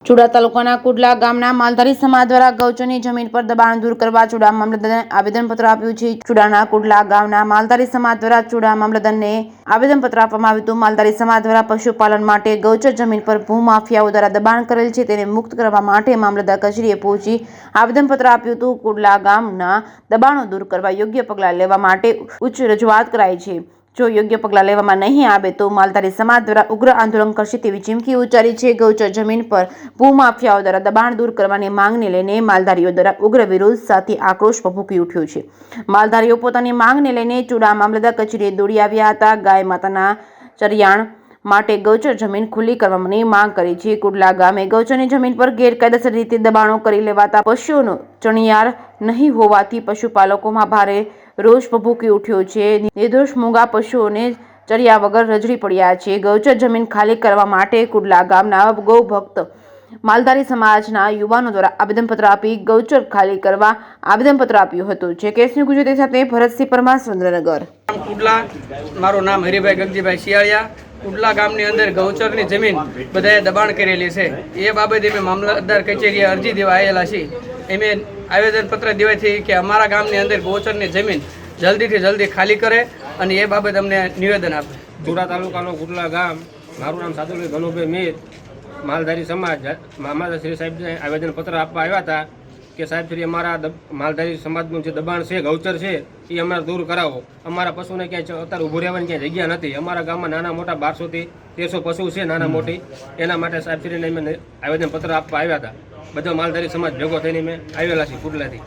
ચુડા તાલુકાના કુડલા ગામના માલધારી સમાજ દ્વારા ગૌચરની જમીન પર દબાણ દૂર કરવા ચુડા મામલતદારને આવેદનપત્ર આપ્યું છે। ચુડાના કુડલા ગામના માલધારી સમાજ દ્વારા ચુડા મામલતદારને આવેદનપત્ર આપવામાં આવ્યું હતું। માલધારી સમાજ દ્વારા પશુપાલન માટે ગૌચર જમીન પર ભૂમાફિયાઓ દ્વારા દબાણ કરેલ છે, તેને મુક્ત કરવા માટે મામલતદાર કચેરીએ પહોંચી આવેદનપત્ર આપ્યું હતું। કુડલા ગામના દબાણો દૂર કરવા યોગ્ય પગલાં લેવા માટે ઉચ્ચ રજૂઆત કરાઈ છે। જો યોગ્ય પગલાં લેવામાં નહીં આવે તો માલધારી સમાજ દ્વારા ઉગ્ર આંદોલન કરશે તેવી ચીમકી ઉચ્ચારી છે। ગૌચર જમીન પર ભૂમાફિયાઓ દ્વારા દબાણ દૂર કરવાની માંગને લઈને માલધારીઓ દ્વારા ઉગ્ર વિરોધ સાથે આક્રોશ ભભૂકી ઉઠ્યો છે। માલધારીઓ પોતાની માંગને લઈને ચુડા મામલતદાર કચેરીએ દોડી આવ્યા હતા। ગાય માતાના ચરિયાણ માટે ગૌચર જમીન ખુલ્લી કરવાની માંગ કરી છે। કુડલા ગામે ગૌચરની જમીન પર ગેરકાયદેસર રીતે દબાણો કરી લેવાતા પશુઓનો ચણિયાર નહીં હોવાથી પશુપાલકોમાં ભારે રોષ ભભૂકી ઉઠ્યો છે। નિર્દોષ મૂંગા પશુઓને ચર્યા વગર રજડી પડ્યા છે। ગૌચર જમીન ખાલી કરવા માટે કુડલા ગામના ગૌ ભક્ત માલધારી સમાજના યુવાનો દ્વારા આવેદનપત્ર આપી ગૌચર ખાલી કરવા આવેદનપત્ર આપ્યું હતું। જે કેસની ગુજરાતી સાથે ભરતસિંહ પરમાર, સુરેન્દ્રનગર। કુડલા, મારું નામ હરિભાઈ ગગજીભાઈ શિયાળિયા। કુડલા ગામની અંદર ગૌચરની જમીન બધાએ દબાણ કરેલી છે। એ બાબતે અમે મામલતદાર કચેરીએ અરજી દેવા આવેલા છીએ। એમે આવેદનપત્ર દેવાથી કે અમારા ગામની અંદર ગૌચરની જમીન જલ્દીથી જલ્દી ખાલી કરે અને એ બાબત અમને નિવેદન આપે। ચુડા તાલુકાનો કુડલા ગામ, મારું નામ સાદુભાઈ ગનુભાઈ મીર, માલધારી સમાજ મામલતદાર શ્રી સાહેબને આવેદનપત્ર આપવા આવ્યા હતા કે સાહેબ શ્રી અમારા માલધારી સમાજનું જે દબાણ છે, ગૌચર છે, એ અમારે દૂર કરાવો। અમારા પશુને ક્યાંય અત્યારે ઊભું રહેવાની ક્યાંય જગ્યા નથી। અમારા ગામમાં નાના મોટા 1200 થી 1300 પશુ છે, નાના મોટી। એના માટે સાહેબ શ્રીને અમે આવેદનપત્ર આપવા આવ્યા હતા। બધો માલધારી સમાજ ભેગો થઈને અમે આવેલા છીએ કુડલાથી।